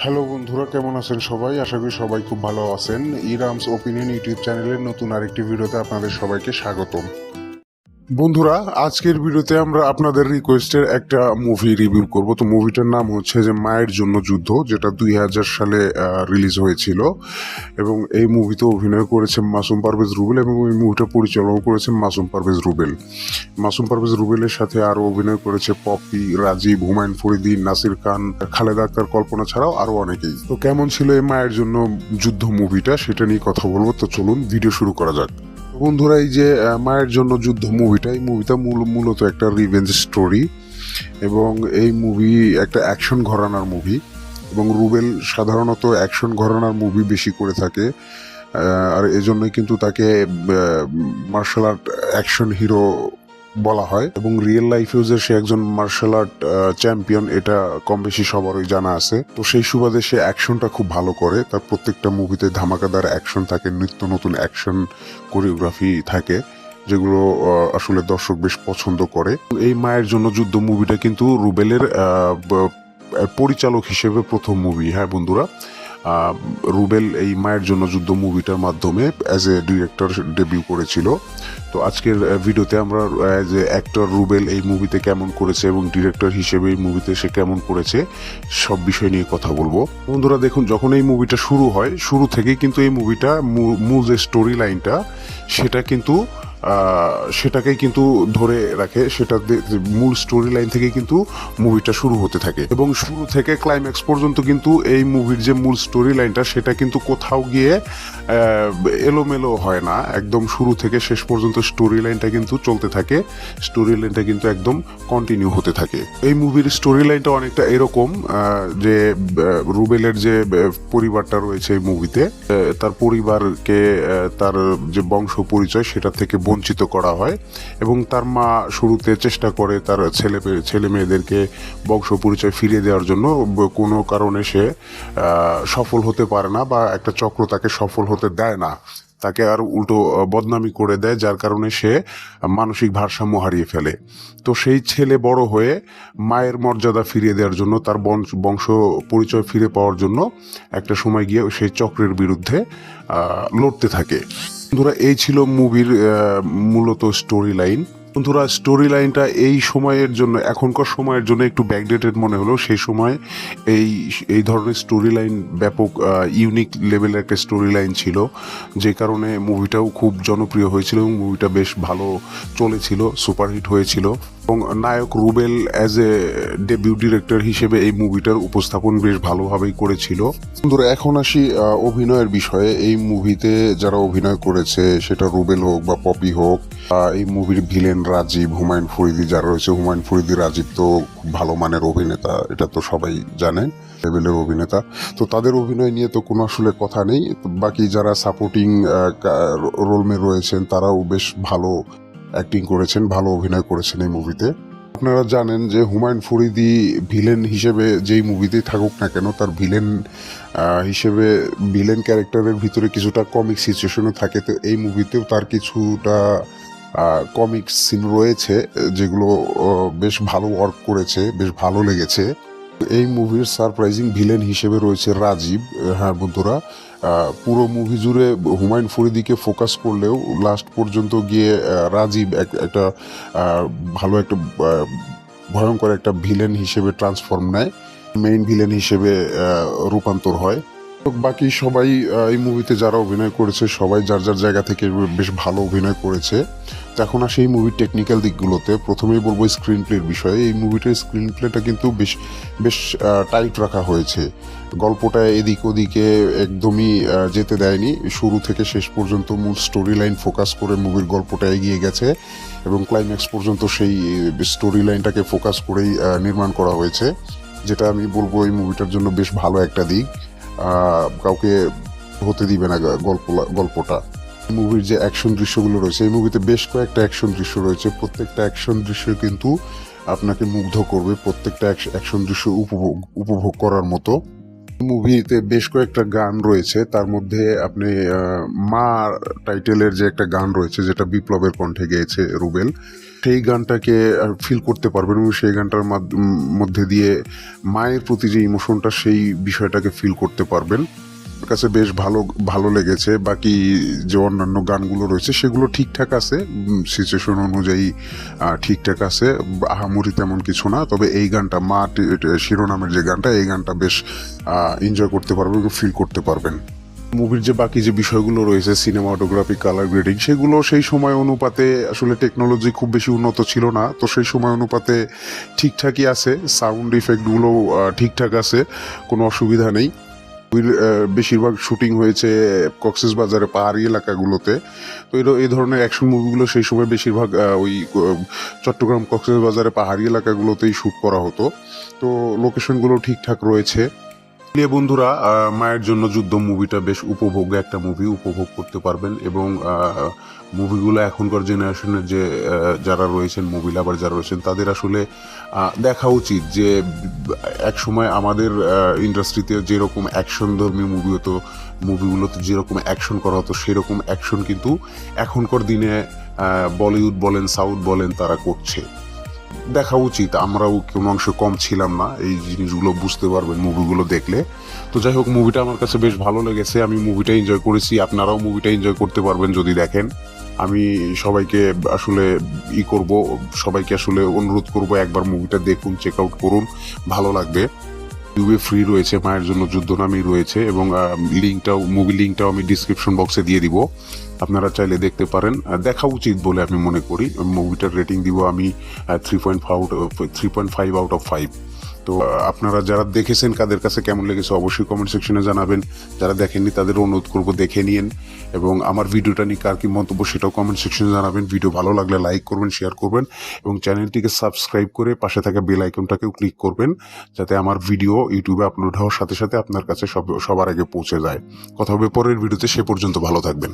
Hello বন্ধুরা, কেমন আছেন সবাই? আশা করি সবাই খুব ভালো আছেন। ইরামস ওপিনিয়ন ইউটিউব চ্যানেলের নতুন আরেকটি ভিডিওতে আপনাদের সবাইকে স্বাগতম। বন্ধুরা, আজকের ভিডিওতে আমরা আপনাদের রিকোয়েস্টের একটা মুভি রিভিউ করব। তো মুভিটার নাম হচ্ছে যে মায়ের জন্য যুদ্ধ, যেটা 2000 সালে রিলিজ হয়েছিল। এবং এই মুভিতে অভিনয় করেছে মাসুম পারভেজ রুবেল এবং এই মুভিটা পরিচালনা করেছে মাসুম পারভেজ রুবেল। মাসুম পারভেজ রুবেলের সাথে আরও অভিনয় করেছে পপি, রাজীব, হুমায়ুন ফরিদি, নাসির খান, খালেদা আক্তার, কল্পনা ছাড়াও আরও অনেকেই। তো কেমন ছিল এই মায়ের জন্য যুদ্ধ মুভিটা, সেটা নিয়ে কথা বলবো। তো চলুন ভিডিও শুরু করা যাক। বন্ধুরা, এই যে মায়ের জন্য যুদ্ধ মুভিটা, এই মুভিটা মূলত একটা রিভেঞ্জ স্টোরি এবং এই মুভি একটা অ্যাকশন ঘরানার মুভি এবং রুবেল সাধারণত অ্যাকশন ঘরানার মুভি বেশি করে থাকে। আর এজন্যই কিন্তু তাকে মার্শাল আর্ট অ্যাকশন হিরো বলা হয় এবং রিয়েল লাইফেও যে সে একজন মার্শাল আর্ট চ্যাম্পিয়ন, এটা কম বেশি সবারই জানা আছে। তো সেই সুবাদে সে অ্যাকশনটা খুব ভালো করে। তার প্রত্যেকটা মুভিতে ধামাকাদার অ্যাকশন থাকে, নিত্য নতুন অ্যাকশন কোরিওগ্রাফি থাকে, যেগুলো আসলে দর্শক বেশ পছন্দ করে। এই মায়ের জন্য যুদ্ধ মুভিটা কিন্তু রুবেলের পরিচালক হিসেবে প্রথম মুভি। হ্যাঁ বন্ধুরা, রুবেল এই মায়ের জন্য যুদ্ধ মুভিটার মাধ্যমে অ্যাজ এ ডিরেক্টর ডেবিউ করেছিল। তো আজকের ভিডিওতে আমরা অ্যাজ এ অ্যাক্টর রুবেল এই মুভিতে কেমন করেছে এবং ডিরেক্টর হিসেবে এই মুভিতে সে কেমন করেছে সব বিষয় নিয়ে কথা বলবো। বন্ধুরা দেখুন, যখন এই মুভিটা শুরু হয়, শুরু থেকেই কিন্তু এই মুভিটা মূল যে স্টোরি লাইনটা সেটা কিন্তু সেটাকেই কিন্তু ধরে রাখে। সেটা মূল স্টোরি লাইন থেকে কিন্তু মুভিটা শুরু হতে থাকে এবং শুরু থেকে ক্লাইম্যাক্স পর্যন্ত কিন্তু এই মুভির যে মূল স্টোরি লাইনটা সেটা কিন্তু কোথাও গিয়ে এলোমেলো হয় না। একদম শুরু থেকে শেষ পর্যন্ত স্টোরি লাইনটা কিন্তু চলতে থাকে, স্টোরি লাইনটা কিন্তু একদম কন্টিনিউ হতে থাকে। এই মুভির স্টোরি লাইনটা অনেকটা এরকম যে রুবেলের যে পরিবারটা রয়েছে এই মুভিতে, তার পরিবারকে তার যে বংশ পরিচয় সেটা থেকে বঞ্চিত করা হয় এবং তার মা শুরুতে চেষ্টা করে তার ছেলে মেয়েদেরকে বংশ পরিচয় ফিরিয়ে দেওয়ার জন্য। কোনো কারণে সে সফল হতে পারে না বা একটা চক্র তাকে সফল হতে দেয় না, তাকে আর উল্টো বদনামি করে দেয়, যার কারণে সে মানসিক ভারসাম্য হারিয়ে ফেলে। তো সেই ছেলে বড় হয়ে মায়ের মর্যাদা ফিরিয়ে দেওয়ার জন্য, তার বংশ পরিচয় ফিরে পাওয়ার জন্য একটা সময় গিয়ে সেই চক্রের বিরুদ্ধে লড়তে থাকে। বন্ধুরা, এই ছিল মুভির মূলত স্টোরি লাইন। বন্ধুরা, স্টোরি লাইনটা এই সময়ের জন্য, এখনকার সময়ের জন্য একটু ব্যাকডেটেড মনে হলো। সেই সময় এই ধরনের স্টোরি লাইন ব্যাপক ইউনিক লেভেলের একটা স্টোরি লাইন ছিল, যে কারণে মুভিটাও খুব জনপ্রিয় হয়েছিল এবং মুভিটা বেশ ভালো চলেছিল, সুপারহিট হয়েছিল এবং নায়ক Rubel as a debut director হিসেবে এই মুভিটার উপস্থাপন বেশ ভালোভাবেই করেছিল। বন্ধুরা, এখন আসি অভিনয়ের বিষয়ে। এই মুভিতে যারা অভিনয় করেছে, সেটা রুবেল হোক বা পপি হোক, এই মুভির ভিলেন রাজীব, হুমায়ুন ফরিদি যারা রয়েছে, হুমায়ুন ফরিদি, রাজীব তো খুব ভালো মানের অভিনেতা, এটা তো সবাই জানেন, লেভেলের অভিনেতা। তো তাদের অভিনয় নিয়ে তো কোনো আসলে কথা নেই। বাকি যারা সাপোর্টিং রোল রয়েছেন তারাও বেশ ভালো অ্যাক্টিং করেছেন, ভালো অভিনয় করেছেন এই মুভিতে। আপনারা জানেন যে হুমায়ুন ফরিদি ভিলেন হিসেবে যেই মুভিতেই থাকুক না কেন, তার ভিলেন হিসেবে ভিলেন ক্যারেক্টারের ভিতরে কিছুটা কমিক সিচুয়েশনও থাকে। তো এই মুভিতেও তার কিছুটা কমিক সিন রয়েছে, যেগুলো বেশ ভালো ওয়ার্ক করেছে, বেশ ভালো লেগেছে। এই মুভির সারপ্রাইজিং ভিলেন হিসেবে রয়েছে রাজীব। হ্যাঁ বন্ধুরা, পুরো মুভি জুড়ে হুমায়ুন ফরিদিকে ফোকাস করলেও লাস্ট পর্যন্ত গিয়ে রাজীব একটা ভালো একটা ভয়ঙ্কর একটা ভিলেন হিসেবে ট্রান্সফর্ম নেয়, মেইন ভিলেন হিসেবে রূপান্তর হয়। বাকি সবাই এই মুভিতে যারা অভিনয় করেছে সবাই যার যার জায়গা থেকে বেশ ভালো অভিনয় করেছে। তো এখন আসে এই মুভির টেকনিক্যাল দিকগুলোতে। প্রথমেই বলবো স্ক্রিন প্লের বিষয়ে। এই মুভিটার স্ক্রিন প্লেটা কিন্তু বেশ টাইট রাখা হয়েছে। গল্পটা এদিক ওদিকে একদমই যেতে দেয়নি। শুরু থেকে শেষ পর্যন্ত মূল স্টোরি লাইন ফোকাস করে মুভির গল্পটা এগিয়ে গেছে এবং ক্লাইম্যাক্স পর্যন্ত সেই স্টোরি লাইনটাকে ফোকাস করেই নির্মাণ করা হয়েছে, যেটা আমি বলবো এই মুভিটার জন্য বেশ ভালো একটা দিক। কাউকে হতে দিবে না গল্পটা। মুভির যে অ্যাকশন দৃশ্যগুলো রয়েছে, এই মুভিতে বেশ কয়েকটা অ্যাকশন দৃশ্য রয়েছে। প্রত্যেকটা অ্যাকশন দৃশ্য কিন্তু আপনাকে মুগ্ধ করবে, প্রত্যেকটা অ্যাকশন দৃশ্য উপভোগ করার মতো। মুভিতে বেশ কয়েকটা গান রয়েছে, তার মধ্যে আপনি মা টাইটেলের যে একটা গান রয়েছে, যেটা বিপ্লবের কণ্ঠে গেয়েছে রুবেল, সেই গানটাকে ফিল করতে পারবেন এবং সেই গানটার মধ্যে দিয়ে মায়ের প্রতি যে ইমোশনটা সেই বিষয়টাকে ফিল করতে পারবেন। আমার কাছে বেশ ভালো ভালো লেগেছে। বাকি যে অন্যান্য গানগুলো রয়েছে সেগুলো ঠিকঠাক আছে, সিচুয়েশন অনুযায়ী ঠিকঠাক আছে, আহামরি তেমন কিছু না। তবে এই গানটা মা শিরোনামের যে গানটা, এই গানটা বেশ এনজয় করতে পারবেন এবং ফিল করতে পারবেন। মুভির যে বাকি যে বিষয়গুলো রয়েছে, সিনেমাটোগ্রাফি, কালার গ্রেডিং, সেগুলো সেই সময় অনুপাতে আসলে টেকনোলজি খুব বেশি উন্নত ছিল না, তো সেই সময় অনুপাতে ঠিকঠাকই আছে। সাউন্ড ইফেক্টগুলো ঠিকঠাক আছে, কোনো অসুবিধা নেই। বেশিরভাগ শুটিং হয়েছে কক্সবাজারে পাহাড়ি এলাকাগুলোতে। তো এই ধরনের অ্যাকশন মুভিগুলো সেই সময় বেশিরভাগ ওই চট্টগ্রাম কক্সবাজারে পাহাড়ি এলাকাগুলোতেই শ্যুট করা হতো। তো লোকেশনগুলো ঠিকঠাক রয়েছে। বন্ধুরা, মায়ের জন্য যুদ্ধ মুভিটা বেশ উপভোগ্য একটা মুভি, উপভোগ করতে পারবেন। এবং মুভিগুলো এখনকার জেনারেশনের যে যারা রয়েছেন, মুভি লাভার যারা রয়েছেন, তাদের আসলে দেখা উচিত যে এক সময় আমাদের ইন্ডাস্ট্রিতে যেরকম অ্যাকশনধর্মী মুভিগুলোতে যেরকম অ্যাকশন করা হতো, সেরকম অ্যাকশন কিন্তু এখনকার দিনে বলিউড বলেন, সাউথ বলেন, তারা করছে। দেখা উচিত, আমরাও কোনো অংশে কম ছিলাম না, এই জিনিসগুলো বুঝতে পারবেন মুভিগুলো দেখলে। তো যাই হোক, মুভিটা আমার কাছে বেশ ভালো লেগেছে, আমি মুভিটা এনজয় করেছি। আপনারাও মুভিটা এনজয় করতে পারবেন যদি দেখেন। আমি সবাইকে আসলে সবাইকে আসলে অনুরোধ করব, একবার মুভিটা দেখুন, চেক আউট করুন, ভালো লাগবে। ইউটিউবে ফ্রি রয়েছে, মায়ের জন্য যুদ্ধ নামেই রয়েছে, এবং মুভি লিঙ্কটাও আমি ডিসক্রিপশন বক্সে দিয়ে দিব, আপনারা চাইলে দেখতে পারেন। দেখা উচিত বলে আমি মনে করি। মুভিটার রেটিং দিব আমি 3.5 আউট অফ 5। তো আপনারা যারা দেখেছেন, কাদের কাছে কেমন লেগেছে অবশ্যই কমেন্ট সেকশনে জানাবেন। যারা দেখেননি তাদের অনুরোধ করবো দেখে নিন, এবং আমার ভিডিওটা নিয়ে কার কি মন্তব্য সেটাও কমেন্ট সেকশনে জানাবেন। ভিডিও ভালো লাগলে লাইক করবেন, শেয়ার করবেন, এবং চ্যানেলটিকে সাবস্ক্রাইব করে পাশে থাকা বেল আইকনটাকেও ক্লিক করবেন, যাতে আমার ভিডিও ইউটিউবে আপলোড হওয়ার সাথে সাথে আপনার কাছে সবার আগে পৌঁছে যায়। কথা হবে পরের ভিডিওতে, সে পর্যন্ত ভালো থাকবেন।